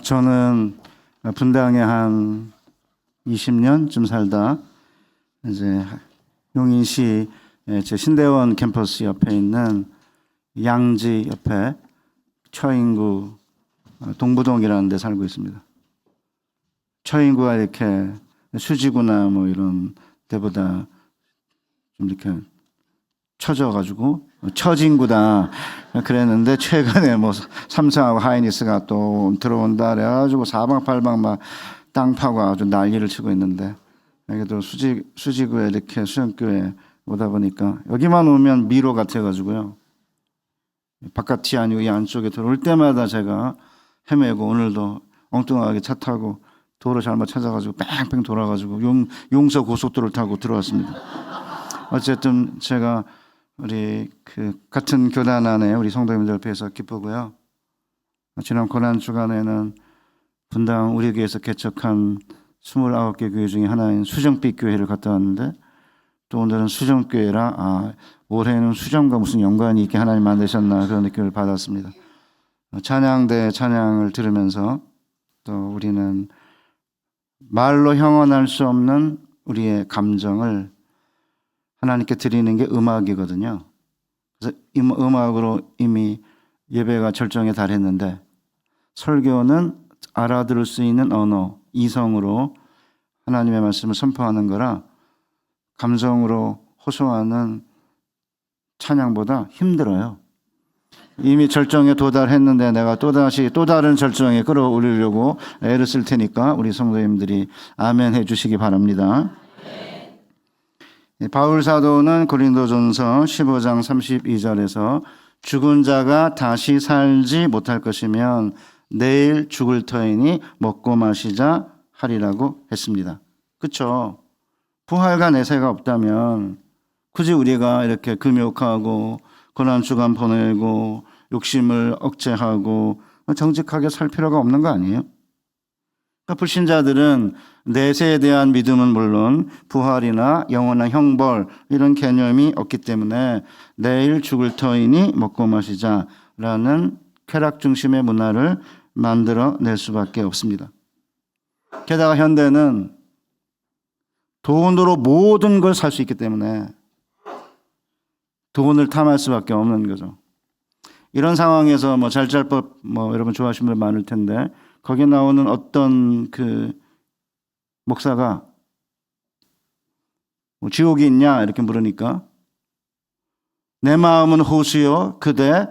저는 분당에 한 20년쯤 살다 이제 용인시 제 신대원 캠퍼스 옆에 있는 양지 옆에 처인구 동부동이라는 데 살고 있습니다. 처인구가 이렇게 수지구나 뭐 이런 데보다 좀 이렇게 처져가지고 처진구다 그랬는데 최근에 뭐 삼성하고 하이닉스가 또 들어온다 그래가지고 사방팔방 막 땅 파고 아주 난리를 치고 있는데, 여기도 수지구에 이렇게 수영교회 오다 보니까 여기만 오면 미로 같아가지고요, 바깥이 아니고 이 안쪽에 들어올 때마다 제가 헤매고, 오늘도 엉뚱하게 차 타고 도로 잘못 찾아가지고 뺑뺑 돌아가지고 용서 고속도로를 타고 들어왔습니다. 어쨌든 제가 우리 같은 교단 안에 우리 성도님들 옆에서 기쁘고요. 지난 고난 주간에는 분당 우리 교회에서 개척한 29개 교회 중에 하나인 수정빛 교회를 갔다 왔는데, 또 오늘은 수정교회라 올해는 수정과 무슨 연관이 있게 하나님 만드셨나 그런 느낌을 받았습니다. 찬양대 찬양을 들으면서 또 우리는 말로 형언할 수 없는 우리의 감정을 하나님께 드리는 게 음악이거든요. 그래서 음악으로 이미 예배가 절정에 달했는데, 설교는 알아들을 수 있는 언어, 이성으로 하나님의 말씀을 선포하는 거라 감성으로 호소하는 찬양보다 힘들어요. 이미 절정에 도달했는데 내가 또다시 또 다른 절정에 끌어올리려고 애를 쓸 테니까 우리 성도님들이 아멘 해주시기 바랍니다. 바울 사도는 고린도전서 15장 32절에서 죽은 자가 다시 살지 못할 것이면 내일 죽을 터이니 먹고 마시자 하리라고 했습니다. 그렇죠? 부활과 내세가 없다면 굳이 우리가 이렇게 금욕하고 고난주간 보내고 욕심을 억제하고 정직하게 살 필요가 없는 거 아니에요? 그러니까 불신자들은 내세에 대한 믿음은 물론 부활이나 영원한 형벌 이런 개념이 없기 때문에 내일 죽을 터이니 먹고 마시자라는 쾌락 중심의 문화를 만들어낼 수밖에 없습니다. 게다가 현대는 돈으로 모든 걸 살 수 있기 때문에 돈을 탐할 수밖에 없는 거죠. 이런 상황에서 잘잘법 여러분 좋아하시는 분들 많을 텐데, 거기에 나오는 어떤 목사가 지옥이 있냐 이렇게 물으니까, 내 마음은 호수요 그대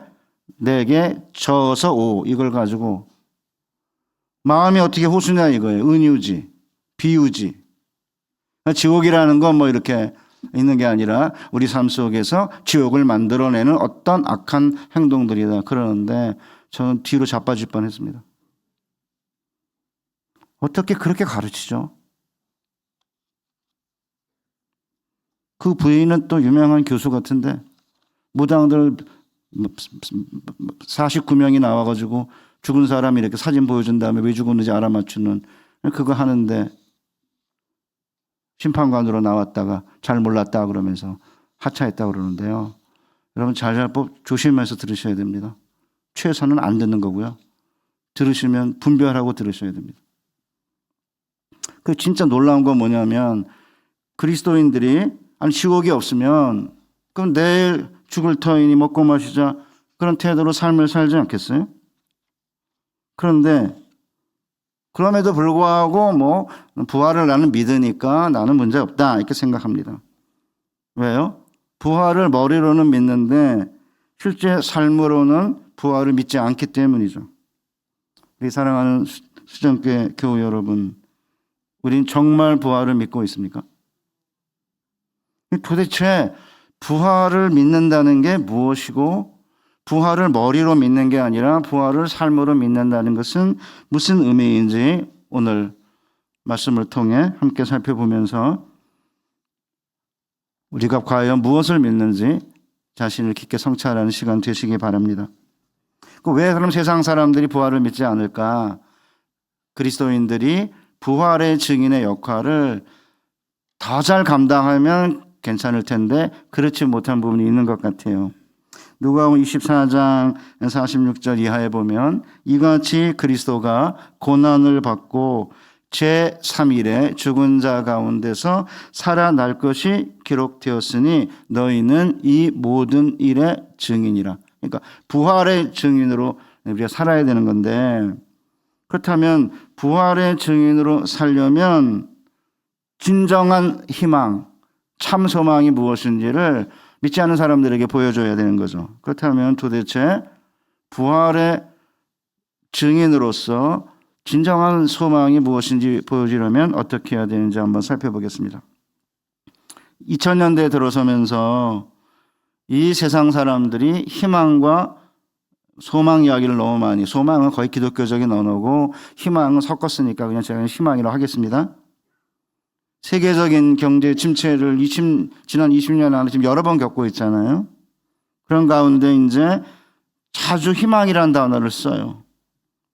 내게 저어서 오, 이걸 가지고 마음이 어떻게 호수냐 이거예요. 은유지, 비유지. 지옥이라는 건 이렇게 있는 게 아니라 우리 삶 속에서 지옥을 만들어내는 어떤 악한 행동들이다 그러는데, 저는 뒤로 자빠질 뻔했습니다. 어떻게 그렇게 가르치죠? 그 부인은 또 유명한 교수 같은데, 무당들 49명이 나와가지고 죽은 사람이 이렇게 사진 보여준 다음에 왜 죽었는지 알아맞추는 그거 하는데, 심판관으로 나왔다가 잘 몰랐다 그러면서 하차했다 그러는데요. 여러분 잘잘법 조심해서 들으셔야 됩니다. 최선은 안 듣는 거고요. 들으시면 분별하고 들으셔야 됩니다. 그 진짜 놀라운 건 뭐냐면, 그리스도인들이 지옥이 없으면 그럼 내일 죽을 터이니 먹고 마시자 그런 태도로 삶을 살지 않겠어요? 그런데 그럼에도 불구하고 부활을 나는 믿으니까 나는 문제 없다 이렇게 생각합니다. 왜요? 부활을 머리로는 믿는데 실제 삶으로는 부활을 믿지 않기 때문이죠. 우리 사랑하는 수정교회 교우 여러분, 우린 정말 부활을 믿고 있습니까? 도대체 부활을 믿는다는 게 무엇이고, 부활을 머리로 믿는 게 아니라 부활을 삶으로 믿는다는 것은 무슨 의미인지 오늘 말씀을 통해 함께 살펴보면서 우리가 과연 무엇을 믿는지 자신을 깊게 성찰하는 시간 되시기 바랍니다. 왜 그럼 세상 사람들이 부활을 믿지 않을까? 그리스도인들이 부활의 증인의 역할을 더 잘 감당하면 괜찮을 텐데 그렇지 못한 부분이 있는 것 같아요. 누가복음 24장 46절 이하에 보면 이같이 그리스도가 고난을 받고 제3일에 죽은 자 가운데서 살아날 것이 기록되었으니 너희는 이 모든 일의 증인이라. 그러니까 부활의 증인으로 우리가 살아야 되는 건데, 그렇다면 부활의 증인으로 살려면 진정한 희망, 참 소망이 무엇인지를 믿지 않는 사람들에게 보여줘야 되는 거죠. 그렇다면 도대체 부활의 증인으로서 진정한 소망이 무엇인지 보여주려면 어떻게 해야 되는지 한번 살펴보겠습니다. 2000년대에 들어서면서 이 세상 사람들이 희망과 소망 이야기를 너무 많이, 소망은 거의 기독교적인 언어고 희망은 섞었으니까 그냥 제가 희망이라고 하겠습니다. 세계적인 경제 침체를 지난 20년 안에 지금 여러 번 겪고 있잖아요. 그런 가운데 이제 자주 희망이라는 단어를 써요.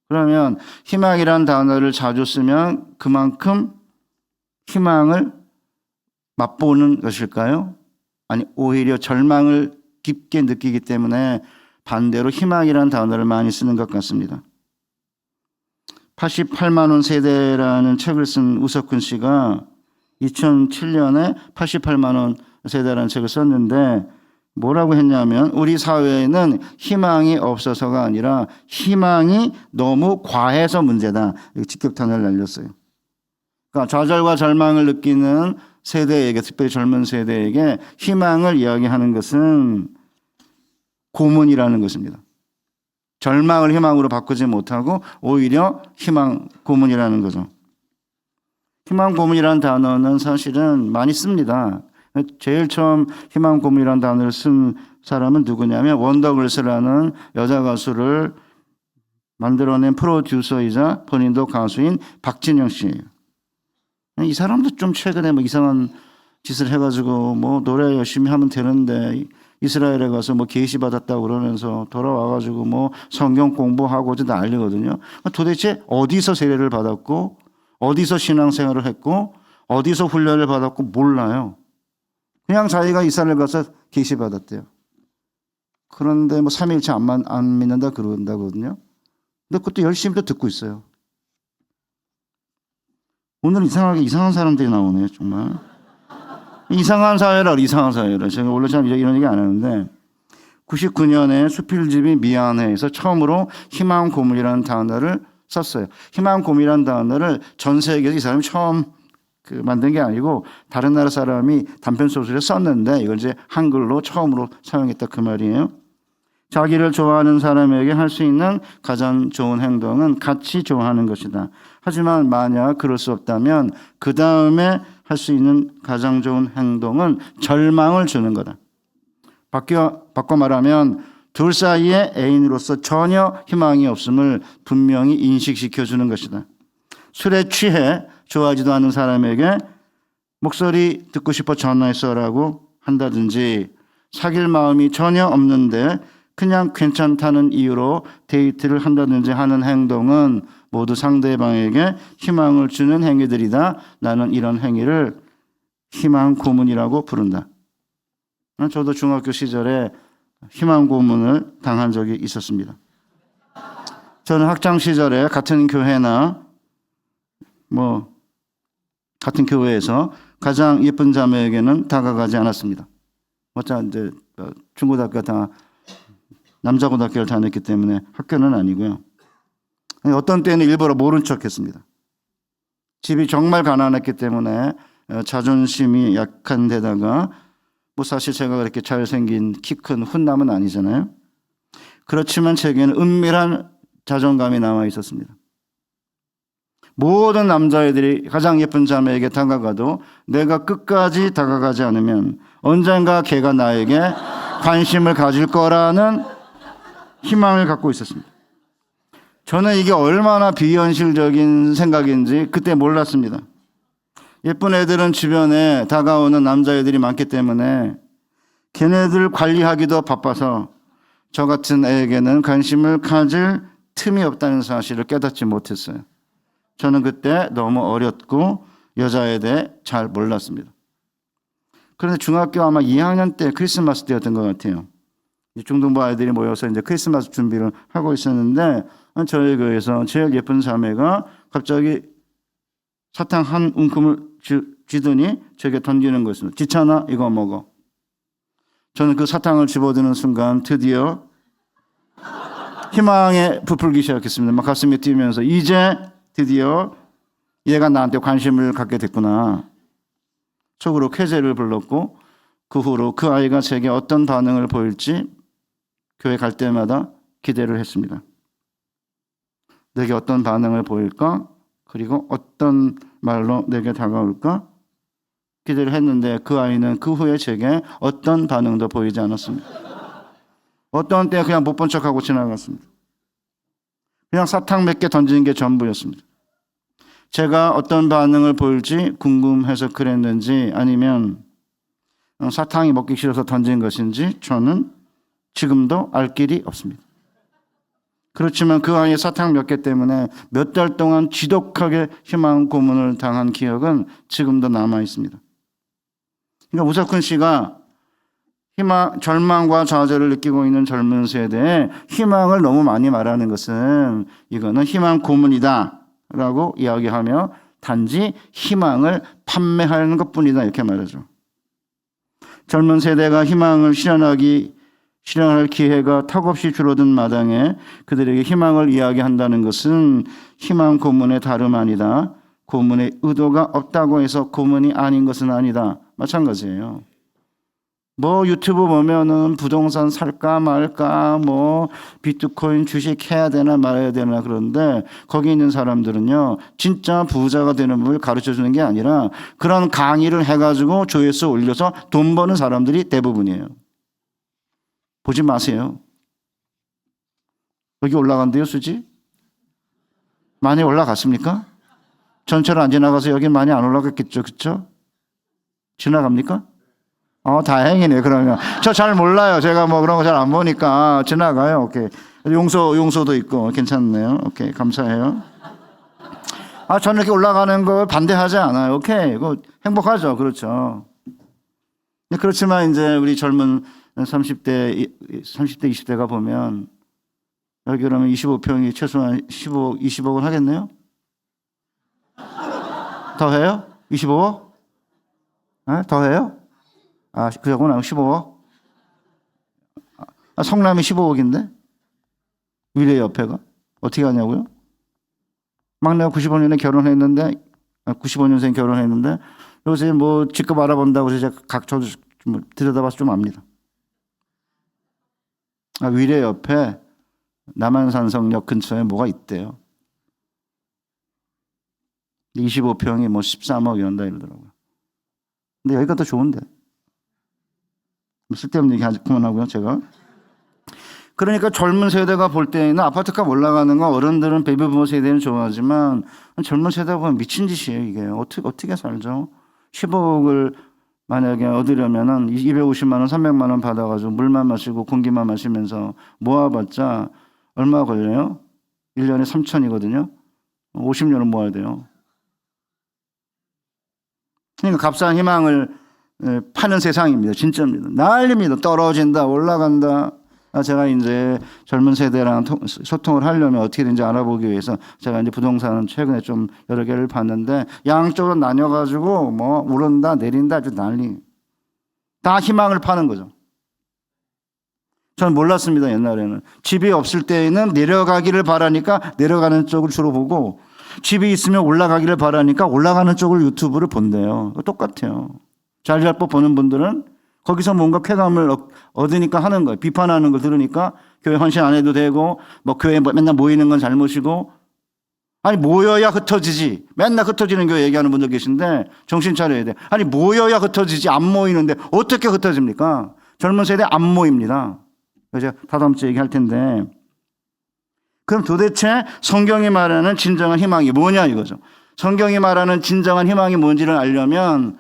그러면 희망이라는 단어를 자주 쓰면 그만큼 희망을 맛보는 것일까요? 아니, 오히려 절망을 깊게 느끼기 때문에 반대로 희망이라는 단어를 많이 쓰는 것 같습니다. 88만 원 세대라는 책을 쓴 우석훈 씨가 2007년에 88만 원 세대라는 책을 썼는데 뭐라고 했냐면 우리 사회에는 희망이 없어서가 아니라 희망이 너무 과해서 문제다. 직격탄을 날렸어요. 그러니까 좌절과 절망을 느끼는 세대에게, 특별히 젊은 세대에게 희망을 이야기하는 것은 고문이라는 것입니다. 절망을 희망으로 바꾸지 못하고 오히려 희망 고문이라는 거죠. 희망 고문이라는 단어는 사실은 많이 씁니다. 제일 처음 희망 고문이라는 단어를 쓴 사람은 누구냐면 원더걸스라는 여자 가수를 만들어낸 프로듀서이자 본인도 가수인 박진영 씨예요. 이 사람도 좀 최근에 뭐 이상한 짓을 해가지고 뭐 노래 열심히 하면 되는데 이스라엘에 가서 뭐 계시 받았다고 그러면서 돌아와가지고 뭐 성경 공부하고 난리거든요. 도대체 어디서 세례를 받았고 어디서 신앙생활을 했고 어디서 훈련을 받았고 몰라요. 그냥 자기가 이스라엘 가서 계시 받았대요. 그런데 뭐 3일째 안 믿는다 그런다거든요. 근데 그것도 열심히 또 듣고 있어요. 오늘 이상하게 이상한 사람들이 나오네요, 정말. 이상한 사회라, 이상한 사회라. 제가 원래 잘 이런 얘기 안 하는데 99년에 수필집이 미안해에서 처음으로 희망 고문이라는 단어를 썼어요. 희망 고문이라는 단어를 전 세계에서 이 사람이 처음 만든 게 아니고 다른 나라 사람이 단편 소설에 썼는데 이걸 이제 한글로 처음으로 사용했다 그 말이에요. 자기를 좋아하는 사람에게 할 수 있는 가장 좋은 행동은 같이 좋아하는 것이다. 하지만 만약 그럴 수 없다면 그 다음에 할 수 있는 가장 좋은 행동은 절망을 주는 거다. 바꿔 말하면 둘 사이에 애인으로서 전혀 희망이 없음을 분명히 인식시켜 주는 것이다. 술에 취해 좋아하지도 않는 사람에게 목소리 듣고 싶어 전화했어라고 한다든지 사귈 마음이 전혀 없는데 그냥 괜찮다는 이유로 데이트를 한다든지 하는 행동은 모두 상대방에게 희망을 주는 행위들이다. 나는 이런 행위를 희망 고문이라고 부른다. 저도 중학교 시절에 희망 고문을 당한 적이 있었습니다. 저는 학창 시절에 같은 교회나 같은 교회에서 가장 예쁜 자매에게는 다가가지 않았습니다. 이제 중고등학교 다 남자 고등학교를 다녔기 때문에 학교는 아니고요. 어떤 때는 일부러 모른 척했습니다. 집이 정말 가난했기 때문에 자존심이 약한 데다가 사실 제가 그렇게 잘생긴 키 큰 훈남은 아니잖아요. 그렇지만 제게는 은밀한 자존감이 남아 있었습니다. 모든 남자애들이 가장 예쁜 자매에게 다가가도 내가 끝까지 다가가지 않으면 언젠가 걔가 나에게 관심을 가질 거라는 희망을 갖고 있었습니다. 저는 이게 얼마나 비현실적인 생각인지 그때 몰랐습니다. 예쁜 애들은 주변에 다가오는 남자애들이 많기 때문에 걔네들 관리하기도 바빠서 저 같은 애에게는 관심을 가질 틈이 없다는 사실을 깨닫지 못했어요. 저는 그때 너무 어렸고 여자에 대해 잘 몰랐습니다. 그런데 중학교 아마 2학년 때 크리스마스 때였던 것 같아요. 중등부 아이들이 모여서 이제 크리스마스 준비를 하고 있었는데 저희 교회에서 제일 예쁜 자매가 갑자기 사탕 한 움큼을 쥐더니 제게 던지는 것입니다. 지찬아 이거 먹어. 저는 그 사탕을 집어드는 순간 드디어 희망에 부풀기 시작했습니다. 막 가슴이 뛰면서 이제 드디어 얘가 나한테 관심을 갖게 됐구나. 속으로 쾌재를 불렀고 그 후로 그 아이가 제게 어떤 반응을 보일지 교회 갈 때마다 기대를 했습니다. 내게 어떤 반응을 보일까? 그리고 어떤 말로 내게 다가올까? 기대를 했는데 그 아이는 그 후에 제게 어떤 반응도 보이지 않았습니다. 어떤 때 그냥 못 본 척하고 지나갔습니다. 그냥 사탕 몇 개 던지는 게 전부였습니다. 제가 어떤 반응을 보일지 궁금해서 그랬는지 아니면 사탕이 먹기 싫어서 던진 것인지 저는 지금도 알 길이 없습니다. 그렇지만 그 아이의 사탕 몇 개 때문에 몇 달 동안 지독하게 희망 고문을 당한 기억은 지금도 남아 있습니다. 그러니까 우석훈 씨가 절망과 좌절을 느끼고 있는 젊은 세대에 희망을 너무 많이 말하는 것은 이거는 희망 고문이다 라고 이야기하며 단지 희망을 판매하는 것뿐이다 이렇게 말하죠. 젊은 세대가 희망을 실현할 기회가 턱없이 줄어든 마당에 그들에게 희망을 이야기한다는 것은 희망 고문의 다름 아니다. 고문의 의도가 없다고 해서 고문이 아닌 것은 아니다. 마찬가지예요. 뭐 유튜브 보면은 부동산 살까 말까 뭐 비트코인 주식 해야 되나 말아야 되나 그런데 거기 있는 사람들은요 진짜 부자가 되는 법을 가르쳐 주는 게 아니라 그런 강의를 해가지고 조회수 올려서 돈 버는 사람들이 대부분이에요. 보지 마세요. 여기 올라간대요 수지? 많이 올라갔습니까? 전체로 안 지나가서 여기 많이 안 올라갔겠죠, 그렇죠? 지나갑니까? 다행이네, 그러면. 저 잘 몰라요. 제가 뭐 그런 거 잘 안 보니까 지나가요. 오케이. 용소도 있고 괜찮네요. 오케이. 감사해요. 저는 이렇게 올라가는 걸 반대하지 않아요. 오케이. 그거 행복하죠. 그렇죠. 그렇지만 이제 우리 젊은 30대, 20대가 보면 여기 그러면 25평이 최소한 20억은 하겠네요? 더 해요? 25억? 더 해요? 그거구나. 15억? 성남이 15억인데? 위례 옆에가? 어떻게 하냐고요? 막내가 95년생 결혼했는데, 요새 뭐 직급 알아본다고 해서 저도 좀 들여다봐서 좀 압니다. 위례 옆에 남한산성역 근처에 뭐가 있대요. 25평이 뭐 13억 이런다 이러더라고요. 근데 여기가 더 좋은데. 쓸데없는 얘기 그만하고요, 제가. 그러니까 젊은 세대가 볼 때는 아파트값 올라가는 거 어른들은 베이비부모 세대는 좋아하지만 젊은 세대가 보면 미친 짓이에요, 이게. 어떻게 살죠? 15억을 만약에 얻으려면은 250만 원, 300만 원 받아가지고 물만 마시고 공기만 마시면서 모아봤자 얼마 걸려요? 1년에 3천이거든요. 50년을 모아야 돼요. 그러니까 값싼 희망을 파는 세상입니다. 진짜입니다. 난립니다. 떨어진다, 올라간다. 제가 이제 젊은 세대랑 소통을 하려면 어떻게든지 알아보기 위해서 제가 이제 부동산은 최근에 좀 여러 개를 봤는데 양쪽으로 나뉘어가지고 뭐 오른다, 내린다 아주 난리. 다 희망을 파는 거죠. 저는 몰랐습니다. 옛날에는. 집이 없을 때에는 내려가기를 바라니까 내려가는 쪽을 주로 보고 집이 있으면 올라가기를 바라니까 올라가는 쪽을 유튜브를 본대요. 똑같아요. 자리잡고 보는 분들은 거기서 뭔가 쾌감을 얻으니까 하는 거예요. 비판하는 걸 들으니까 교회 헌신 안 해도 되고 뭐 교회에 맨날 모이는 건 잘못이고 아니 모여야 흩어지지. 맨날 흩어지는 교회 얘기하는 분들 계신데 정신 차려야 돼. 아니 모여야 흩어지지 안 모이는데 어떻게 흩어집니까? 젊은 세대 안 모입니다. 제가 다다음 주에 얘기할 텐데 그럼 도대체 성경이 말하는 진정한 희망이 뭐냐 이거죠. 성경이 말하는 진정한 희망이 뭔지를 알려면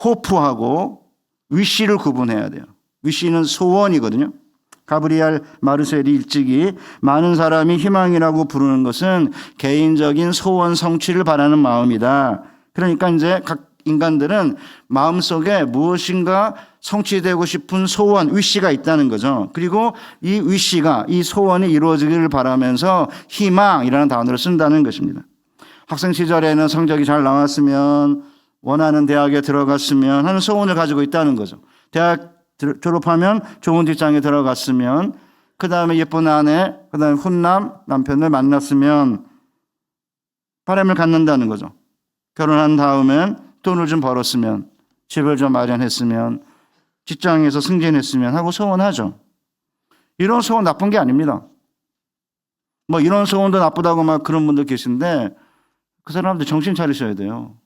호프하고 위시를 구분해야 돼요. 위시는 소원이거든요. 가브리엘 마르셀이 일찍이 많은 사람이 희망이라고 부르는 것은 개인적인 소원 성취를 바라는 마음이다. 그러니까 이제 인간들은 마음속에 무엇인가 성취되고 싶은 소원, 위시가 있다는 거죠. 그리고 이 위시가, 이 소원이 이루어지기를 바라면서 희망이라는 단어를 쓴다는 것입니다. 학생 시절에는 성적이 잘 나왔으면, 원하는 대학에 들어갔으면 하는 소원을 가지고 있다는 거죠. 대학 졸업하면 좋은 직장에 들어갔으면, 그 다음에 예쁜 아내, 그 다음에 훈남, 남편을 만났으면 바람을 갖는다는 거죠. 결혼한 다음엔 돈을 좀 벌었으면, 집을 좀 마련했으면, 직장에서 승진했으면 하고 소원하죠. 이런 소원 나쁜 게 아닙니다. 뭐 이런 소원도 나쁘다고 막 그런 분들 계신데 그 사람들 정신 차리셔야 돼요.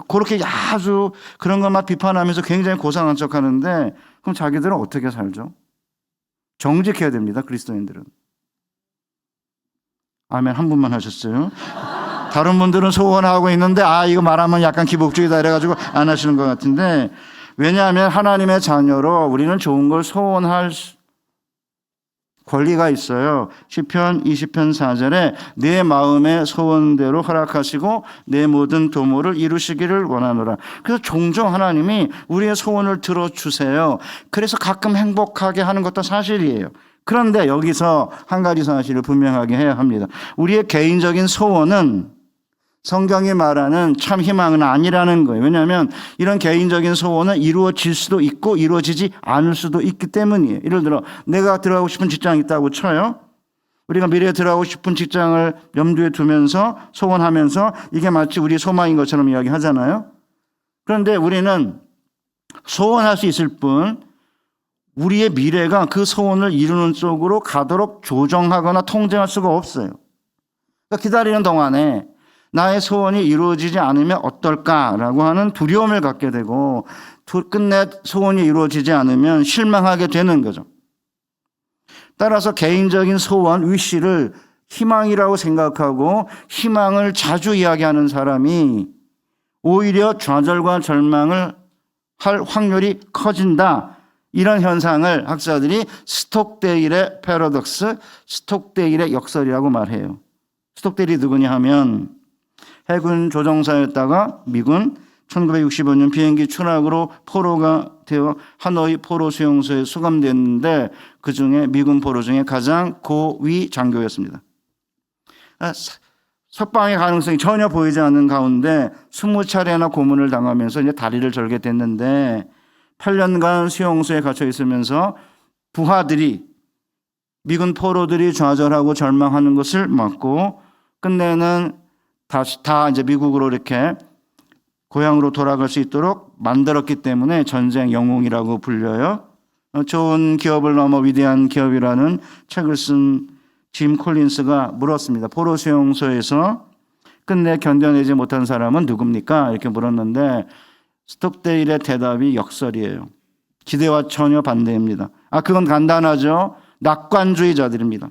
그렇게 아주 그런 것만 비판하면서 굉장히 고상한 척 하는데 그럼 자기들은 어떻게 살죠? 정직해야 됩니다. 그리스도인들은. 아멘 한 분만 하셨어요. 다른 분들은 소원하고 있는데 이거 말하면 약간 기복주의다 이래가지고 안 하시는 것 같은데, 왜냐하면 하나님의 자녀로 우리는 좋은 걸 소원할 권리가 있어요. 시편 20편 4절에 내 마음의 소원대로 허락하시고 내 모든 도모를 이루시기를 원하노라. 그래서 종종 하나님이 우리의 소원을 들어주세요. 그래서 가끔 행복하게 하는 것도 사실이에요. 그런데 여기서 한 가지 사실을 분명하게 해야 합니다. 우리의 개인적인 소원은 성경이 말하는 참 희망은 아니라는 거예요. 왜냐하면 이런 개인적인 소원은 이루어질 수도 있고 이루어지지 않을 수도 있기 때문이에요. 예를 들어 내가 들어가고 싶은 직장이 있다고 쳐요. 우리가 미래에 들어가고 싶은 직장을 염두에 두면서 소원하면서 이게 마치 우리의 소망인 것처럼 이야기하잖아요. 그런데 우리는 소원할 수 있을 뿐 우리의 미래가 그 소원을 이루는 쪽으로 가도록 조정하거나 통제할 수가 없어요. 그러니까 기다리는 동안에 나의 소원이 이루어지지 않으면 어떨까라고 하는 두려움을 갖게 되고 끝내 소원이 이루어지지 않으면 실망하게 되는 거죠. 따라서 개인적인 소원, 위시를 희망이라고 생각하고 희망을 자주 이야기하는 사람이 오히려 좌절과 절망을 할 확률이 커진다. 이런 현상을 학자들이 스톡데일의 패러독스, 스톡데일의 역설이라고 말해요. 스톡데일이 누구냐 하면 해군 조종사였다가 미군 1965년 비행기 추락으로 포로가 되어 하노이 포로 수용소에 수감됐는데 그중에 미군 포로 중에 가장 고위 장교였습니다. 석방의 가능성이 전혀 보이지 않는 가운데 20차례나 고문을 당하면서 이제 다리를 절게 됐는데 8년간 수용소에 갇혀 있으면서 부하들이 미군 포로들이 좌절하고 절망하는 것을 막고 끝내는 다시 다 이제 미국으로 이렇게 고향으로 돌아갈 수 있도록 만들었기 때문에 전쟁 영웅이라고 불려요. 좋은 기업을 넘어 위대한 기업이라는 책을 쓴 짐 콜린스가 물었습니다. 포로 수용소에서 끝내 견뎌내지 못한 사람은 누굽니까? 이렇게 물었는데 스톡데일의 대답이 역설이에요. 기대와 전혀 반대입니다. 그건 간단하죠. 낙관주의자들입니다.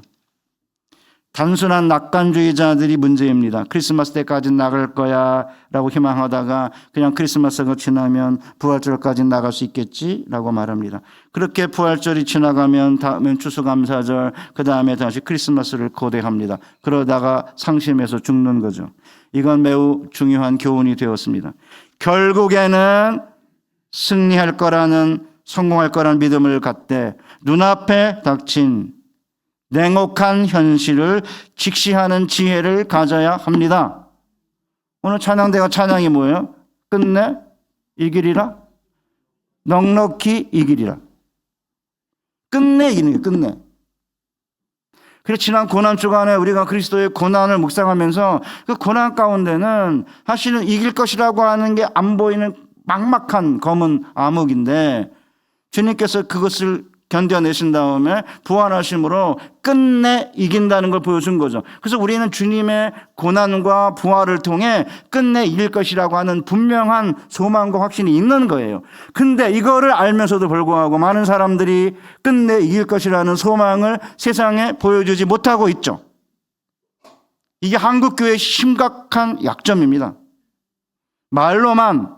단순한 낙관주의자들이 문제입니다. 크리스마스 때까지 나갈 거야 라고 희망하다가 그냥 크리스마스가 지나면 부활절까지 나갈 수 있겠지 라고 말합니다. 그렇게 부활절이 지나가면 다음엔 추수감사절, 그 다음에 다시 크리스마스를 고대합니다. 그러다가 상심해서 죽는 거죠. 이건 매우 중요한 교훈이 되었습니다. 결국에는 승리할 거라는, 성공할 거라는 믿음을 갖되 눈앞에 닥친 냉혹한 현실을 직시하는 지혜를 가져야 합니다. 오늘 찬양대가 찬양이 뭐예요? 끝내 이기리라? 넉넉히 이기리라. 끝내 이기는 거예요. 끝내. 그래서 지난 고난 주간에 우리가 그리스도의 고난을 묵상하면서 그 고난 가운데는 사실은 이길 것이라고 하는 게 안 보이는 막막한 검은 암흑인데 주님께서 그것을 견뎌내신 다음에 부활하심으로 끝내 이긴다는 걸 보여준 거죠. 그래서 우리는 주님의 고난과 부활을 통해 끝내 이길 것이라고 하는 분명한 소망과 확신이 있는 거예요. 근데 이거를 알면서도 불구하고 많은 사람들이 끝내 이길 것이라는 소망을 세상에 보여주지 못하고 있죠. 이게 한국교회의 심각한 약점입니다. 말로만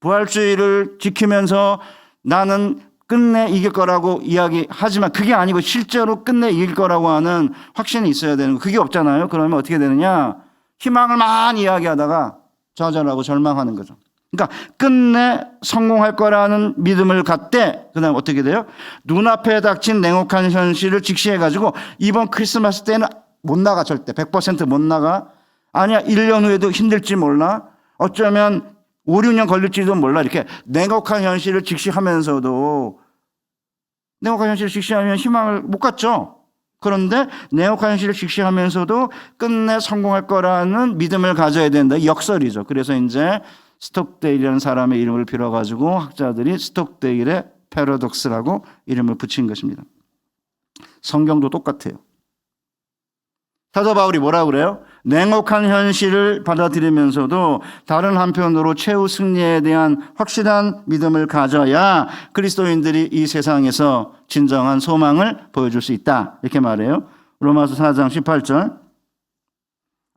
부활주의를 지키면서 나는 끝내 이길 거라고 이야기하지만 그게 아니고 실제로 끝내 이길 거라고 하는 확신이 있어야 되는 거. 그게 없잖아요. 그러면 어떻게 되느냐? 희망을 많이 이야기하다가 좌절하고 절망하는 거죠. 그러니까 끝내 성공할 거라는 믿음을 갖되 그다음 어떻게 돼요? 눈앞에 닥친 냉혹한 현실을 직시해가지고 이번 크리스마스 때는 못 나가 절대 100% 못 나가. 아니야 1년 후에도 힘들지 몰라. 어쩌면 5, 6년 걸릴지도 몰라. 이렇게 냉혹한 현실을 직시하면서도 냉혹한 현실을 직시하면 희망을 못 갖죠. 그런데 냉혹한 현실을 직시하면서도 끝내 성공할 거라는 믿음을 가져야 된다. 역설이죠. 그래서 이제 스톡데일이라는 사람의 이름을 빌어가지고 학자들이 스톡데일의 패러독스라고 이름을 붙인 것입니다. 성경도 똑같아요. 사도 바울이 뭐라고 그래요? 냉혹한 현실을 받아들이면서도 다른 한편으로 최후 승리에 대한 확실한 믿음을 가져야 그리스도인들이 이 세상에서 진정한 소망을 보여줄 수 있다. 이렇게 말해요. 로마서 4장 18절.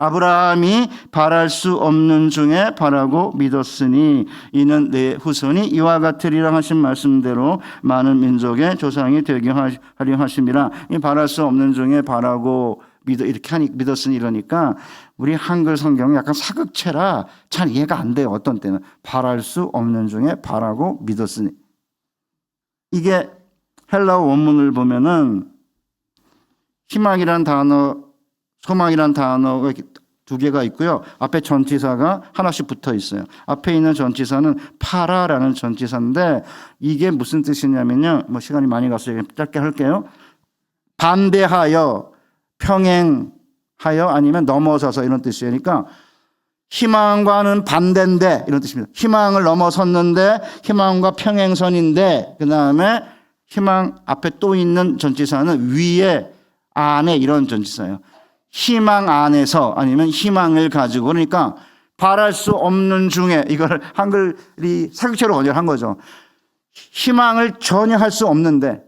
아브라함이 바랄 수 없는 중에 바라고 믿었으니 이는 내 후손이 이와 같으리라 하신 말씀대로 많은 민족의 조상이 되게 하려 하심이라. 이 바랄 수 없는 중에 바라고 이렇게 믿었으니 이러니까 우리 한글 성경은 약간 사극체라 잘 이해가 안 돼요. 어떤 때는 바랄 수 없는 중에 바라고 믿었으니. 이게 헬라어 원문을 보면은 희망이란 단어, 소망이란 단어가 두 개가 있고요. 앞에 전치사가 하나씩 붙어 있어요. 앞에 있는 전치사는 파라라는 전치사인데 이게 무슨 뜻이냐면요. 시간이 많이 갔어요. 짧게 할게요. 반대하여, 평행하여 아니면 넘어서서 이런 뜻이에요. 그러니까 희망과는 반대인데 이런 뜻입니다. 희망을 넘어섰는데 희망과 평행선인데 그 다음에 희망 앞에 또 있는 전치사는 위에, 안에 이런 전치사예요. 희망 안에서 아니면 희망을 가지고 그러니까 바랄 수 없는 중에 이걸 한글이 사극체로 번역한 거죠. 희망을 전혀 할 수 없는데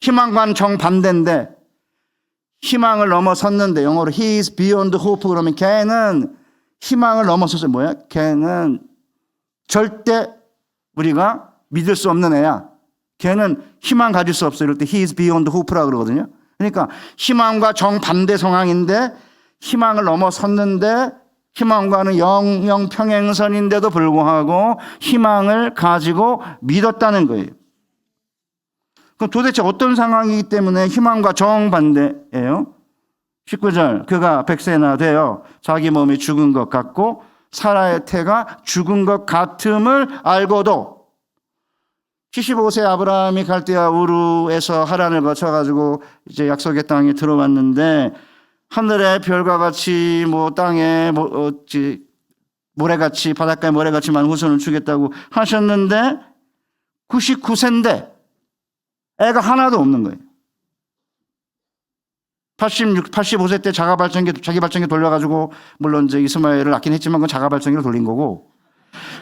희망과는 정반대인데 희망을 넘어섰는데 영어로 he is beyond hope 그러면 걔는 희망을 넘어서서 뭐야? 걔는 절대 우리가 믿을 수 없는 애야. 걔는 희망 가질 수 없어. 이럴 때 he is beyond hope라고 그러거든요. 그러니까 희망과 정반대 상황인데 희망을 넘어섰는데 희망과는 영영 평행선인데도 불구하고 희망을 가지고 믿었다는 거예요. 그럼 도대체 어떤 상황이기 때문에 희망과 정반대예요? 19절 그가 100세나 되어 자기 몸이 죽은 것 같고 사라의 태가 죽은 것 같음을 알고도 75세 아브라함이 갈대아 우르에서 하란을 거쳐가지고 이제 약속의 땅에 들어왔는데 하늘의 별과 같이 땅에 모래같이 바닷가에 모래같이만 후손을 주겠다고 하셨는데 99세인데 애가 하나도 없는 거예요. 85세 때 자기 발전기 돌려가지고 물론 이제 이스마엘을 낳긴 했지만 그건 자가 발전기로 돌린 거고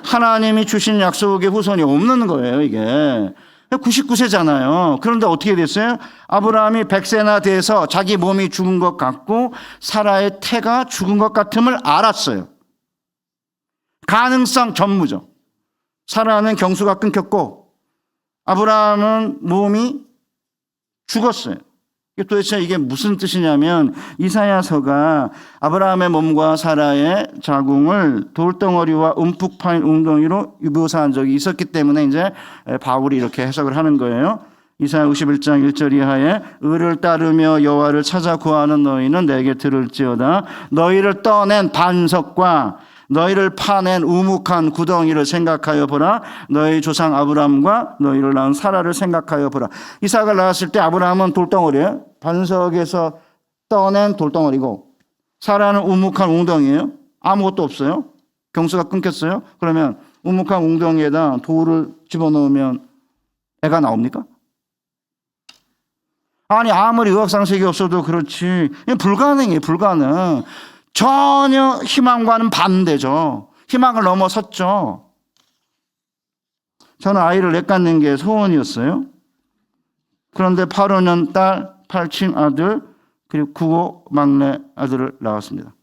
하나님이 주신 약속의 후손이 없는 거예요. 이게 99세잖아요. 그런데 어떻게 됐어요? 아브라함이 100세나 돼서 자기 몸이 죽은 것 같고 사라의 태가 죽은 것 같음을 알았어요. 가능성 전무죠. 사라는 경수가 끊겼고 아브라함은 몸이 죽었어요. 도대체 이게 무슨 뜻이냐면 이사야서가 아브라함의 몸과 사라의 자궁을 돌덩어리와 움푹 파인 웅덩이로 묘사한 적이 있었기 때문에 이제 바울이 이렇게 해석을 하는 거예요. 이사야 51장 1절 이하에 의를 따르며 여호와를 찾아 구하는 너희는 내게 들을지어다. 너희를 떠낸 반석과 너희를 파낸 우묵한 구덩이를 생각하여 보라. 너희 조상 아브라함과 너희를 낳은 사라를 생각하여 보라. 이삭을 낳았을 때 아브라함은 돌덩어리예요. 반석에서 떠낸 돌덩어리고 사라는 우묵한 웅덩이예요. 아무것도 없어요. 경수가 끊겼어요. 그러면 우묵한 웅덩이에다 돌을 집어넣으면 애가 나옵니까? 아니 아무리 의학상식이 없어도 그렇지 불가능해요. 불가능. 전혀 희망과는 반대죠. 희망을 넘어섰죠. 저는 아이를 넷갖는 게 소원이었어요. 그런데 85년 딸, 8친 아들, 그리고 95 막내 아들을 낳았습니다.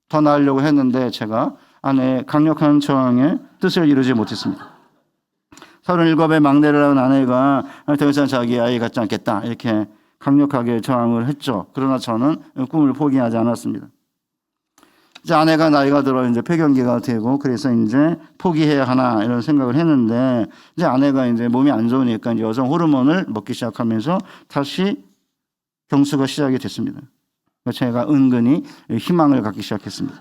더 낳으려고 했는데 제가 아내의 강력한 저항에 뜻을 이루지 못했습니다. 37의 막내를 낳은 아내가 더 이상 자기 아이 갖지 않겠다 이렇게 강력하게 저항을 했죠. 그러나 저는 꿈을 포기하지 않았습니다. 이제 아내가 나이가 들어 이제 폐경기가 되고 그래서 이제 포기해야 하나 이런 생각을 했는데 이제 아내가 이제 몸이 안 좋으니까 이제 여성 호르몬을 먹기 시작하면서 다시 경수가 시작이 됐습니다. 제가 은근히 희망을 갖기 시작했습니다.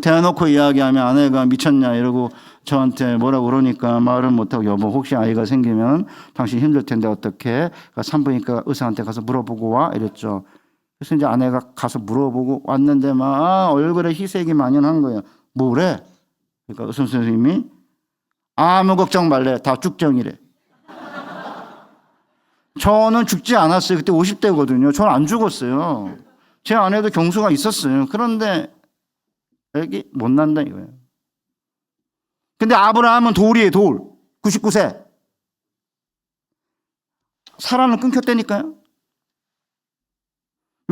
대놓고 이야기하면 아내가 미쳤냐 이러고 저한테 뭐라고 그러니까 말을 못하고 여보 혹시 아이가 생기면 당신 힘들 텐데 어떻게 산부인과 의사한테 가서 물어보고 와 이랬죠. 그래서 이제 아내가 가서 물어보고 왔는데 막 얼굴에 희색이 만연한 거예요. 뭐래? 그러니까 의사 선생님이 아무 걱정 말래. 다 죽정이래. 저는 죽지 않았어요. 그때 50대거든요. 저는 안 죽었어요. 제 아내도 경수가 있었어요. 그런데 애기 못 난다 이거예요. 근데 아브라함은 돌이에요. 돌. 99세. 사람은 끊겼다니까요.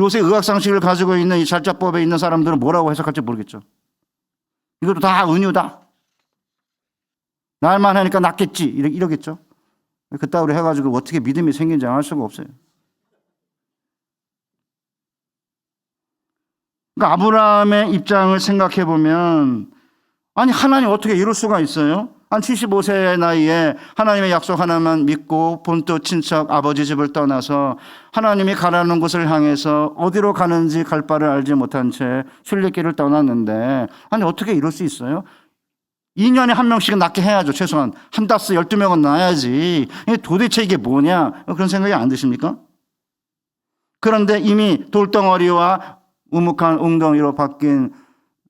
요새 의학상식을 가지고 있는 이 살자법에 있는 사람들은 뭐라고 해석할지 모르겠죠. 이것도 다 은유다. 날만 하니까 낫겠지. 이러겠죠. 그따위로 해가지고 어떻게 믿음이 생긴지 알 수가 없어요. 그러니까 아브라함의 입장을 생각해 보면 아니 하나님 어떻게 이럴 수가 있어요? 한 75세의 나이에 하나님의 약속 하나만 믿고 본토 친척 아버지 집을 떠나서 하나님이 가라는 곳을 향해서 어디로 가는지 갈 바를 알지 못한 채 순례길을 떠났는데 아니 어떻게 이럴 수 있어요? 2년에 한 명씩은 낳게 해야죠. 최소한 한 다스 12명은 낳아야지. 도대체 이게 뭐냐 그런 생각이 안 드십니까? 그런데 이미 돌덩어리와 우묵한 웅덩이로 바뀐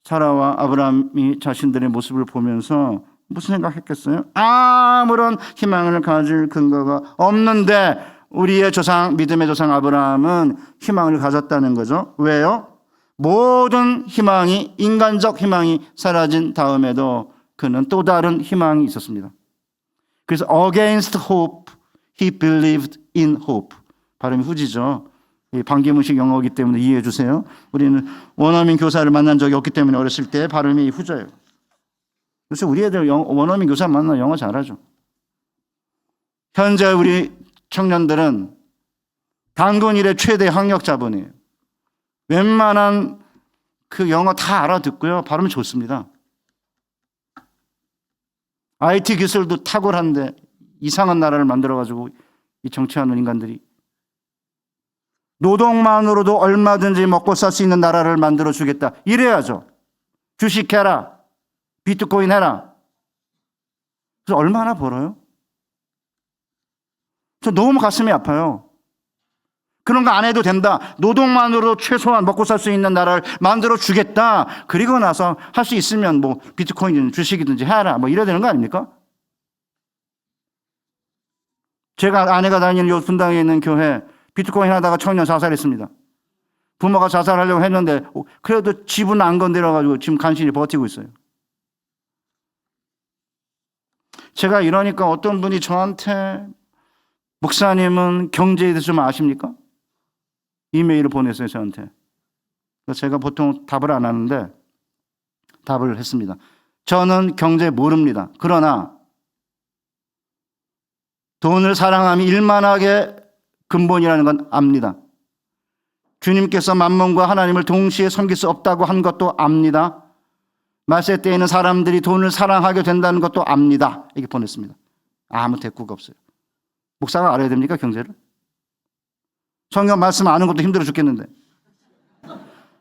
사라와 아브라함이 자신들의 모습을 보면서 무슨 생각했겠어요? 아무런 희망을 가질 근거가 없는데 우리의 조상, 믿음의 조상 아브라함은 희망을 가졌다는 거죠. 왜요? 모든 희망이, 인간적 희망이 사라진 다음에도 그는 또 다른 희망이 있었습니다. 그래서 against hope, he believed in hope. 발음이 후지죠. 반기문식 영어이기 때문에 이해해 주세요. 우리는 원어민 교사를 만난 적이 없기 때문에 어렸을 때 발음이 후져요. 그래서 우리 애들 원어민 교사 만나면 영어 잘하죠. 현재 우리 청년들은 단군 일의 최대 학력자분이에요. 웬만한 그 영어 다 알아듣고요. 발음이 좋습니다. IT 기술도 탁월한데 이상한 나라를 만들어가지고 이 정치하는 인간들이 노동만으로도 얼마든지 먹고 살 수 있는 나라를 만들어 주겠다. 이래야죠. 주식해라. 비트코인 해라. 그래서 얼마나 벌어요? 저 너무 가슴이 아파요. 그런 거 안 해도 된다. 노동만으로 최소한 먹고 살 수 있는 나라를 만들어 주겠다. 그리고 나서 할 수 있으면 뭐 비트코인이든 주식이든지 해라. 뭐 이래야 되는 거 아닙니까? 제가 아내가 다니는 요 분당에 있는 교회 비트코인 하다가 청년 자살했습니다. 부모가 자살하려고 했는데 그래도 집은 안 건드려가지고 지금 간신히 버티고 있어요. 제가 이러니까 어떤 분이 저한테 목사님은 경제에 대해서 좀 아십니까? 이메일을 보냈어요 저한테. 제가 보통 답을 안 하는데 답을 했습니다. 저는 경제 모릅니다. 그러나 돈을 사랑함이 일만하게 근본이라는 건 압니다. 주님께서 만몬과 하나님을 동시에 섬길 수 없다고 한 것도 압니다. 말세 때에는 사람들이 돈을 사랑하게 된다는 것도 압니다. 이렇게 보냈습니다. 아무 대꾸가 없어요. 목사가 알아야 됩니까 경제를? 성경 말씀 아는 것도 힘들어 죽겠는데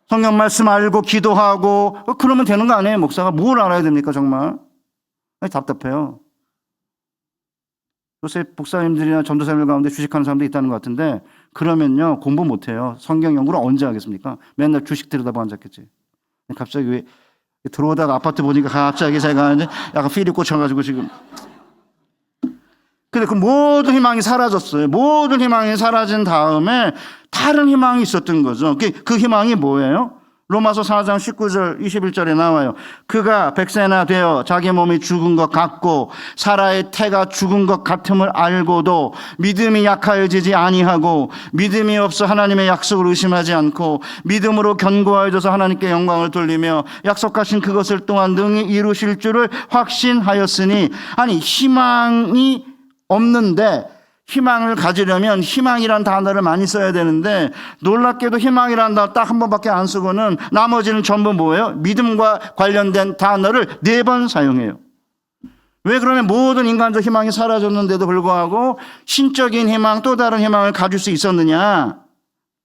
성경 말씀 알고 기도하고 그러면 되는 거 아니에요? 목사가 뭘 알아야 됩니까 정말? 답답해요. 요새 목사님들이나 전도사님들 가운데 주식하는 사람도 있다는 것 같은데 그러면요 공부 못해요. 성경 연구를 언제 하겠습니까? 맨날 주식 들여다보고 앉았겠지. 갑자기 왜 들어오다가 아파트 보니까 갑자기 제가 약간 필이 꽂혀가지고 지금. 근데 그 모든 희망이 사라졌어요. 모든 희망이 사라진 다음에 다른 희망이 있었던 거죠. 그 희망이 뭐예요? 로마서 4장 19절 21절에 나와요. 그가 백세나 되어 자기 몸이 죽은 것 같고 사라의 태가 죽은 것 같음을 알고도 믿음이 약하여지지 아니하고 믿음이 없어 하나님의 약속을 의심하지 않고 믿음으로 견고하여져서 하나님께 영광을 돌리며 약속하신 그것을 또한 능히 이루실 줄을 확신하였으니 아니 희망이 없는데 희망을 가지려면 희망이란 단어를 많이 써야 되는데 놀랍게도 희망이란 단어 딱 한 번밖에 안 쓰고는 나머지는 전부 뭐예요? 믿음과 관련된 단어를 4번 사용해요. 왜 그러면 모든 인간적 희망이 사라졌는데도 불구하고 신적인 희망, 또 다른 희망을 가질 수 있었느냐?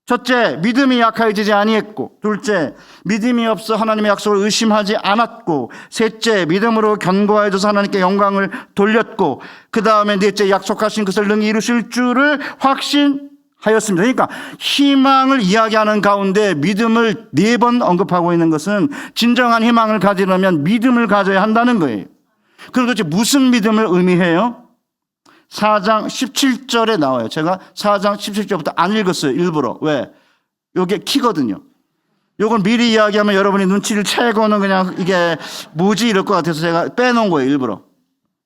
첫째, 믿음이 약해지지 아니했고, 둘째, 믿음이 없어 하나님의 약속을 의심하지 않았고, 셋째, 믿음으로 견고해져서 하나님께 영광을 돌렸고, 그 다음에 넷째, 약속하신 것을 능히 이루실 줄을 확신하였습니다. 그러니까 희망을 이야기하는 가운데 믿음을 4번 언급하고 있는 것은 진정한 희망을 가지려면 믿음을 가져야 한다는 거예요. 그럼 도대체 무슨 믿음을 의미해요? 4장 17절에 나와요. 제가 4장 17절부터 안 읽었어요. 일부러. 왜? 이게 키거든요. 이걸 미리 이야기하면 여러분이 눈치를 채고는 그냥 이게 뭐지 이럴 것 같아서 제가 빼놓은 거예요. 일부러.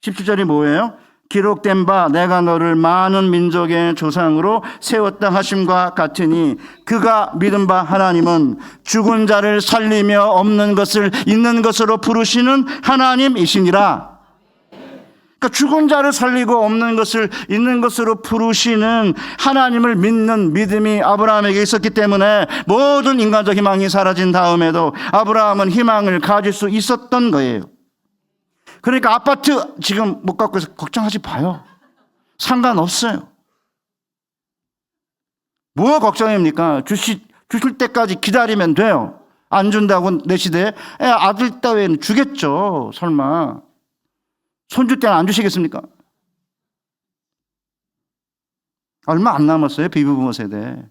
17절이 뭐예요? 기록된 바 내가 너를 많은 민족의 조상으로 세웠다 하심과 같으니 그가 믿은 바 하나님은 죽은 자를 살리며 없는 것을 있는 것으로 부르시는 하나님이시니라. 그러니까 죽은 자를 살리고 없는 것을 있는 것으로 부르시는 하나님을 믿는 믿음이 아브라함에게 있었기 때문에 모든 인간적 희망이 사라진 다음에도 아브라함은 희망을 가질 수 있었던 거예요. 그러니까 아파트 지금 못 갖고 해서 걱정하지 마요. 상관없어요. 뭐가 걱정입니까? 주실 때까지 기다리면 돼요. 안 준다고 내 시대에 아들 따위는 주겠죠. 설마. 손주 때는 안 주시겠습니까? 얼마 안 남았어요. 비비부모 세대.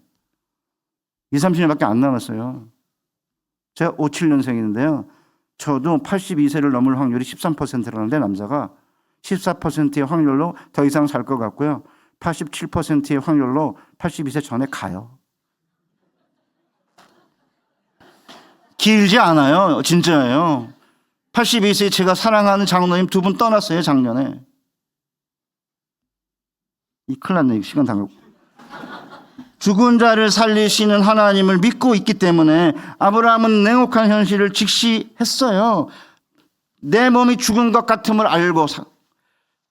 20, 30년밖에 안 남았어요. 제가 57년생인데요. 저도 82세를 넘을 확률이 13%라는데 남자가 14%의 확률로 더 이상 살 것 같고요. 87%의 확률로 82세 전에 가요. 길지 않아요. 진짜예요. 82세 제가 사랑하는 장로님 2분 떠났어요. 작년에. 큰일 났네. 시간 다 가고. 죽은 자를 살리시는 하나님을 믿고 있기 때문에 아브라함은 냉혹한 현실을 직시했어요. 내 몸이 죽은 것 같음을 알고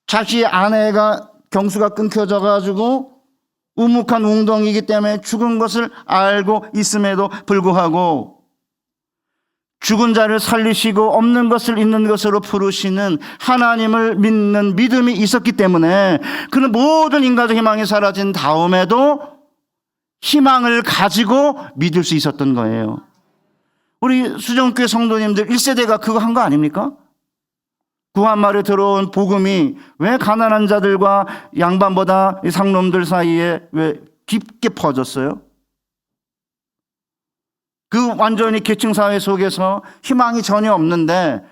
자신의 아내가 경수가 끊겨져 가지고 우묵한 웅덩이이기 때문에 죽은 것을 알고 있음에도 불구하고 죽은 자를 살리시고 없는 것을 있는 것으로 부르시는 하나님을 믿는 믿음이 있었기 때문에 그는 모든 인간적 희망이 사라진 다음에도 희망을 가지고 믿을 수 있었던 거예요. 우리 수정교회 성도님들 1세대가 그거 한 거 아닙니까? 구한말에 들어온 복음이 왜 가난한 자들과 양반보다 상놈들 사이에 왜 깊게 퍼졌어요? 그 완전히 계층사회 속에서 희망이 전혀 없는데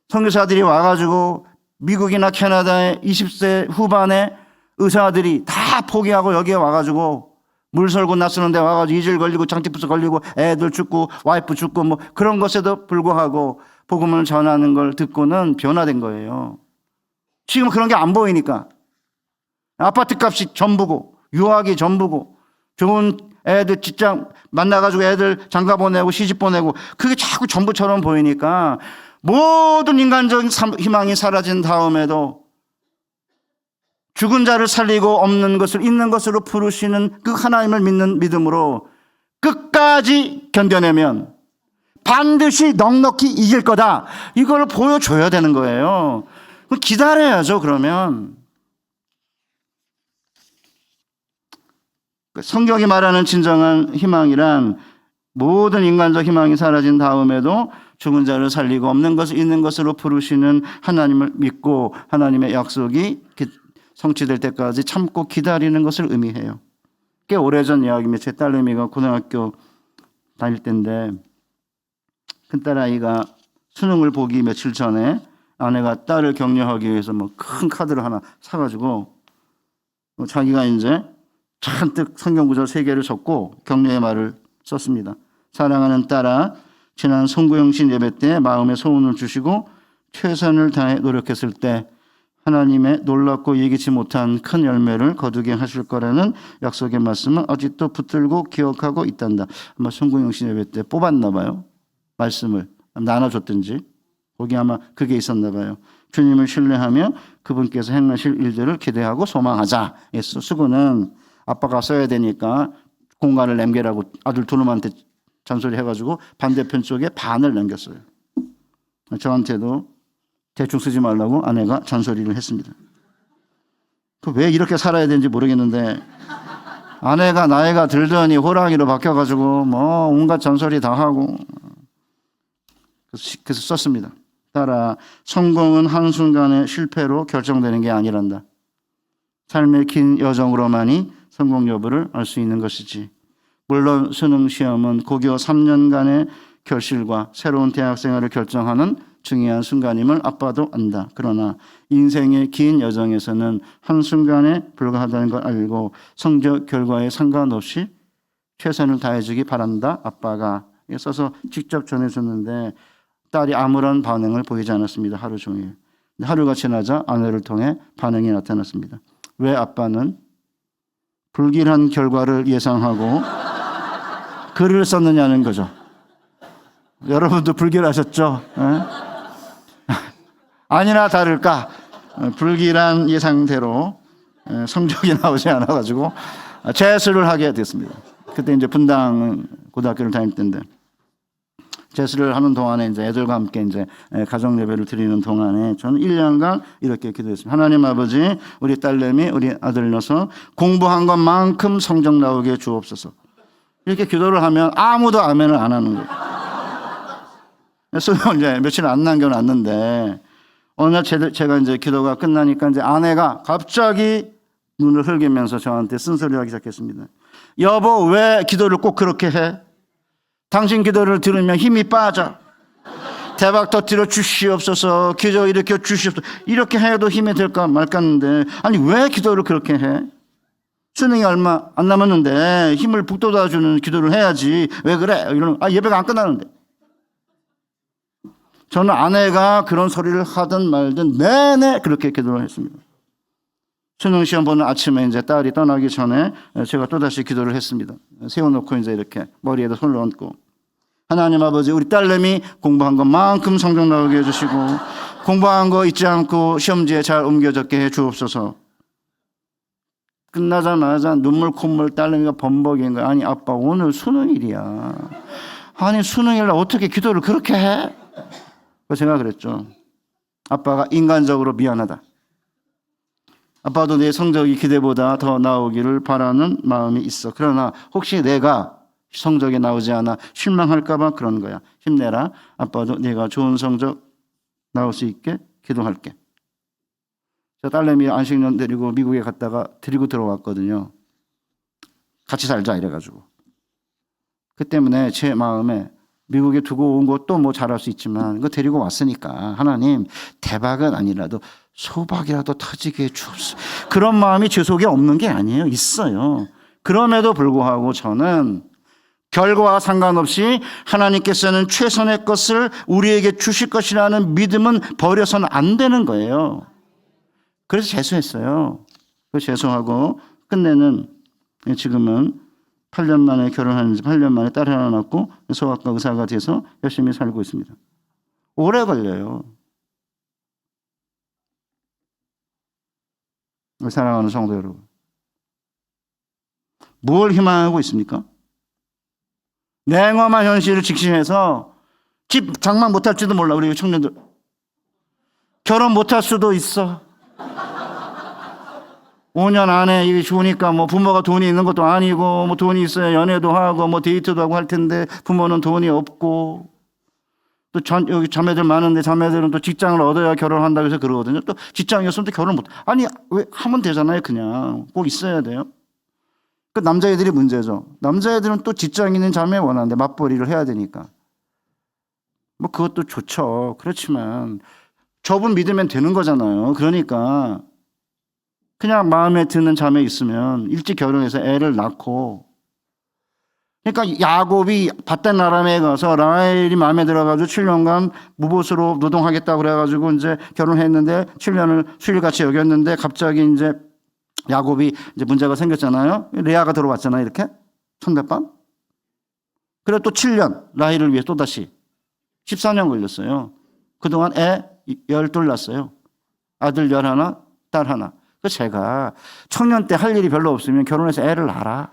선교사들이 와가지고 미국이나 캐나다의 20세 후반의 의사들이 다 포기하고 여기에 와가지고 물 설고 나쓰는데 와가지고 이질 걸리고 장티푸스 걸리고 애들 죽고 와이프 죽고 뭐 그런 것에도 불구하고 복음을 전하는 걸 듣고는 변화된 거예요. 지금 그런 게 안 보이니까 아파트 값이 전부고 유학이 전부고 좋은 애들 직장 만나가지고 애들 장가 보내고 시집 보내고 그게 자꾸 전부처럼 보이니까 모든 인간적인 희망이 사라진 다음에도 죽은 자를 살리고 없는 것을 있는 것으로 부르시는 그 하나님을 믿는 믿음으로 끝까지 견뎌내면 반드시 넉넉히 이길 거다. 이걸 보여줘야 되는 거예요. 기다려야죠. 그러면 성경이 말하는 진정한 희망이란 모든 인간적 희망이 사라진 다음에도 죽은 자를 살리고 없는 것을 있는 것으로 부르시는 하나님을 믿고 하나님의 약속이 성취될 때까지 참고 기다리는 것을 의미해요. 꽤 오래전 이야기입니다. 제 딸내미가 고등학교 다닐 때인데 큰딸아이가 수능을 보기 며칠 전에 아내가 딸을 격려하기 위해서 뭐 큰 카드를 하나 사가지고 자기가 이제 잔뜩 성경 구절 3개를 적고 격려의 말을 썼습니다. 사랑하는 딸아, 지난 송구영신 예배 때 마음의 소원을 주시고 최선을 다해 노력했을 때 하나님의 놀랍고 예기치 못한 큰 열매를 거두게 하실 거라는 약속의 말씀은 아직도 붙들고 기억하고 있단다. 아마 송구영신 예배 때 뽑았나 봐요. 말씀을 나눠줬든지 거기 아마 그게 있었나 봐요. 주님을 신뢰하며 그분께서 행하실 일들을 기대하고 소망하자. 수고는 아빠가 써야 되니까 공간을 남기라고 아들 두 놈한테 잔소리 해가지고 반대편 쪽에 반을 남겼어요. 저한테도 대충 쓰지 말라고 아내가 잔소리를 했습니다. 왜 이렇게 살아야 되는지 모르겠는데 아내가 나이가 들더니 호랑이로 바뀌어가지고 뭐 온갖 잔소리 다 하고 그래서 썼습니다. 따라 성공은 한순간의 실패로 결정되는 게 아니란다. 삶의 긴 여정으로만이 성공 여부를 알 수 있는 것이지. 물론 수능 시험은 고교 3년간의 결실과 새로운 대학 생활을 결정하는 중요한 순간임을 아빠도 안다. 그러나 인생의 긴 여정에서는 한순간에 불과하다는 걸 알고 성적 결과에 상관없이 최선을 다해주기 바란다. 아빠가 써서 직접 전해줬는데 딸이 아무런 반응을 보이지 않았습니다. 하루 종일. 하루가 지나자 아내를 통해 반응이 나타났습니다. 왜 아빠는 불길한 결과를 예상하고 글을 썼느냐는 거죠. 여러분도 불길하셨죠? 아니나 다를까 불길한 예상대로 성적이 나오지 않아가지고 재수를 하게 됐습니다. 그때 이제 분당 고등학교를 다닐 때인데 재수를 하는 동안에 이제 애들과 함께 이제 가정 예배를 드리는 동안에 저는 1년간 이렇게 기도했습니다. 하나님 아버지, 우리 딸내미, 우리 아들 넣어서 공부한 것만큼 성적 나오게 주옵소서. 이렇게 기도를 하면 아무도 아멘을 안 하는 거예요. 그래서 이제 며칠 안 남겨놨는데 어느 날 제가 이제 기도가 끝나니까 이제 아내가 갑자기 눈을 흘기면서 저한테 쓴소리를 하기 시작했습니다. 여보, 왜 기도를 꼭 그렇게 해? 당신 기도를 들으면 힘이 빠져. 대박 터뜨려 주시옵소서. 기도 일으켜 주시옵소서. 이렇게 해도 힘이 될까 말까는데 아니 왜 기도를 그렇게 해? 수능이 얼마 안 남았는데 힘을 북돋아주는 기도를 해야지. 왜 그래? 이러는 예배가 안 끝나는데. 저는 아내가 그런 소리를 하든 말든 내내 그렇게 기도를 했습니다. 수능 시험 보는 아침에 이제 딸이 떠나기 전에 제가 또다시 기도를 했습니다. 세워놓고 이제 이렇게 머리에다 손을 얹고 하나님 아버지, 우리 딸내미 공부한 것만큼 성적 나오게 해주시고 공부한 거 잊지 않고 시험지에 잘 옮겨 적게 해 주옵소서. 끝나자마자 눈물 콧물 딸내미가 범벅인 거야. 아니 아빠 오늘 수능일이야. 아니 수능일날 어떻게 기도를 그렇게 해? 그래서 제가 그랬죠. 아빠가 인간적으로 미안하다. 아빠도 내 성적이 기대보다 더 나오기를 바라는 마음이 있어. 그러나 혹시 내가 성적이 나오지 않아 실망할까 봐 그런 거야. 힘내라. 아빠도 내가 좋은 성적 나올 수 있게 기도할게. 저 딸내미 안식년 데리고 미국에 갔다가 데리고 들어왔거든요. 같이 살자 이래가지고. 그 때문에 제 마음에 미국에 두고 온 것도 뭐 잘할 수 있지만 그거 데리고 왔으니까 하나님 대박은 아니라도 소박이라도 터지게 해주옵소서. 그런 마음이 제 속에 없는 게 아니에요. 있어요. 그럼에도 불구하고 저는 결과와 상관없이 하나님께서는 최선의 것을 우리에게 주실 것이라는 믿음은 버려서는 안 되는 거예요. 그래서 재수했어요. 그래서 재수하고 끝내는 지금은 8년 만에 결혼하는지 8년 만에 딸 하나 낳고 소아과 의사가 돼서 열심히 살고 있습니다. 오래 걸려요. 사랑하는 성도 여러분, 뭘 희망하고 있습니까? 냉엄한 현실을 직시해서 집 장만 못할지도 몰라. 우리 청년들 결혼 못할 수도 있어. 5년 안에 이게 좋으니까 뭐 부모가 돈이 있는 것도 아니고 뭐 돈이 있어야 연애도 하고 뭐 데이트도 하고 할 텐데 부모는 돈이 없고 또 여기 자매들 많은데 자매들은 또 직장을 얻어야 결혼한다고 해서 그러거든요. 또 직장이 없으면 또 결혼 못. 아니 왜 하면 되잖아요. 그냥 꼭 있어야 돼요. 그 남자애들이 문제죠. 남자애들은 또 직장 있는 자매 원하는데 맞벌이를 해야 되니까. 뭐 그것도 좋죠. 그렇지만 저분 믿으면 되는 거잖아요. 그러니까 그냥 마음에 드는 자매 있으면 일찍 결혼해서 애를 낳고. 그러니까 야곱이 밧단 아람에 가서 라헬이 마음에 들어가지고 7년간 무보수로 노동하겠다고 그래가지고 이제 결혼했는데 7년을 수일같이 여겼는데 갑자기 이제 야곱이 이제 문제가 생겼잖아요. 레아가 들어왔잖아요. 이렇게 첫날밤. 그래 또 7년 라헬을 위해 또다시 14년 걸렸어요. 그동안 애 12 낳았어요. 아들 11, 딸 하나. 제가 청년 때 할 일이 별로 없으면 결혼해서 애를 낳아라.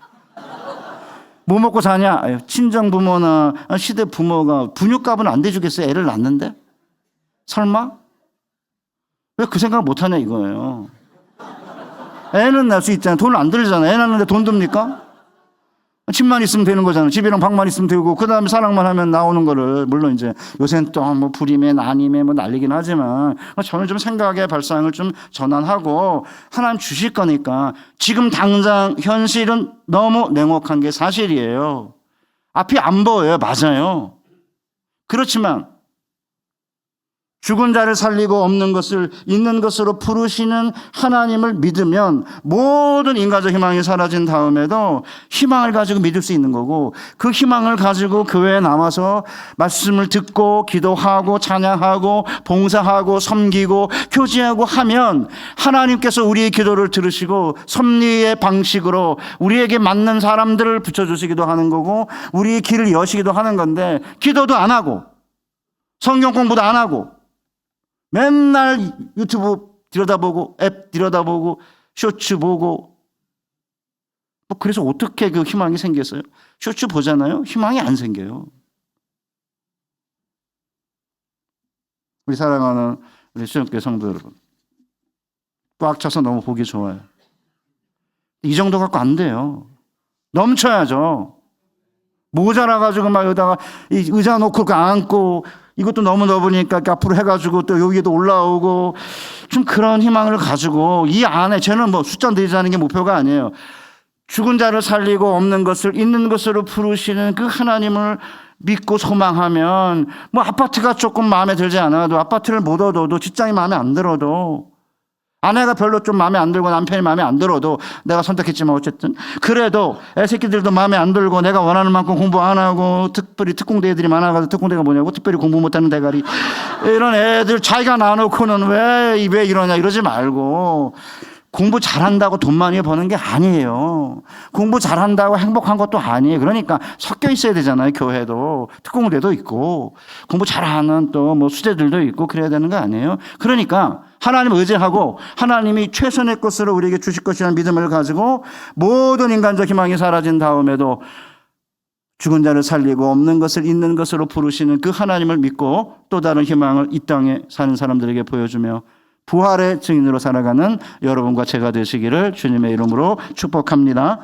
뭐 먹고 사냐? 친정 부모나 시댁 부모가 분유값은 안 대주겠어요? 애를 낳는데? 설마? 왜 그 생각 못 하냐 이거예요. 애는 낳을 수 있잖아요. 돈을 안 들잖아요. 애 낳는데 돈 듭니까? 집만 있으면 되는 거잖아요. 집이랑 방만 있으면 되고, 그 다음에 사랑만 하면 나오는 거를, 물론 이제 요새는 또 뭐 불임에 난임에 뭐 난리긴 하지만, 저는 좀 생각의 발상을 좀 전환하고, 하나님 주실 거니까, 지금 당장 현실은 너무 냉혹한 게 사실이에요. 앞이 안 보여요. 맞아요. 그렇지만, 죽은 자를 살리고 없는 것을 있는 것으로 부르시는 하나님을 믿으면 모든 인간적 희망이 사라진 다음에도 희망을 가지고 믿을 수 있는 거고, 그 희망을 가지고 교회에 남아서 말씀을 듣고 기도하고 찬양하고 봉사하고 섬기고 교제하고 하면 하나님께서 우리의 기도를 들으시고 섭리의 방식으로 우리에게 맞는 사람들을 붙여주시기도 하는 거고, 우리의 길을 여시기도 하는 건데, 기도도 안 하고 성경 공부도 안 하고 맨날 유튜브 들여다보고 앱 들여다보고 쇼츠 보고, 그래서 어떻게 그 희망이 생겼어요? 쇼츠 보잖아요. 희망이 안 생겨요. 우리 사랑하는 우리 수영교회 성도 여러분, 꽉 차서 너무 보기 좋아요. 이 정도 갖고 안 돼요. 넘쳐야죠. 모자라가지고 막 여기다가 이 의자 놓고 앉고, 이것도 너무 넓으니까 앞으로 해가지고 또 여기도 올라오고, 좀 그런 희망을 가지고 이 안에, 쟤는 뭐 숫자 늘리자는 게 목표가 아니에요. 죽은 자를 살리고 없는 것을 있는 것으로 부르시는 그 하나님을 믿고 소망하면, 뭐 아파트가 조금 마음에 들지 않아도, 아파트를 못 얻어도, 직장이 마음에 안 들어도, 아내가 별로 좀 마음에 안 들고 남편이 마음에 안 들어도, 내가 선택했지만 어쨌든 그래도 애새끼들도 마음에 안 들고 내가 원하는 만큼 공부 안 하고, 특별히 특공대 애들이 많아가지고, 특공대가 뭐냐고, 특별히 공부 못하는 대가리, 이런 애들 자기가 놔놓고는 왜 이러냐 이러지 말고, 공부 잘한다고 돈 많이 버는 게 아니에요. 공부 잘한다고 행복한 것도 아니에요. 그러니까 섞여 있어야 되잖아요. 교회도 특공대도 있고 공부 잘하는 또 뭐 수재들도 있고 그래야 되는 거 아니에요. 그러니까 하나님 의지하고 하나님이 최선의 것으로 우리에게 주실 것이라는 믿음을 가지고, 모든 인간적 희망이 사라진 다음에도 죽은 자를 살리고 없는 것을 있는 것으로 부르시는 그 하나님을 믿고 또 다른 희망을 이 땅에 사는 사람들에게 보여주며 부활의 증인으로 살아가는 여러분과 제가 되시기를 주님의 이름으로 축복합니다.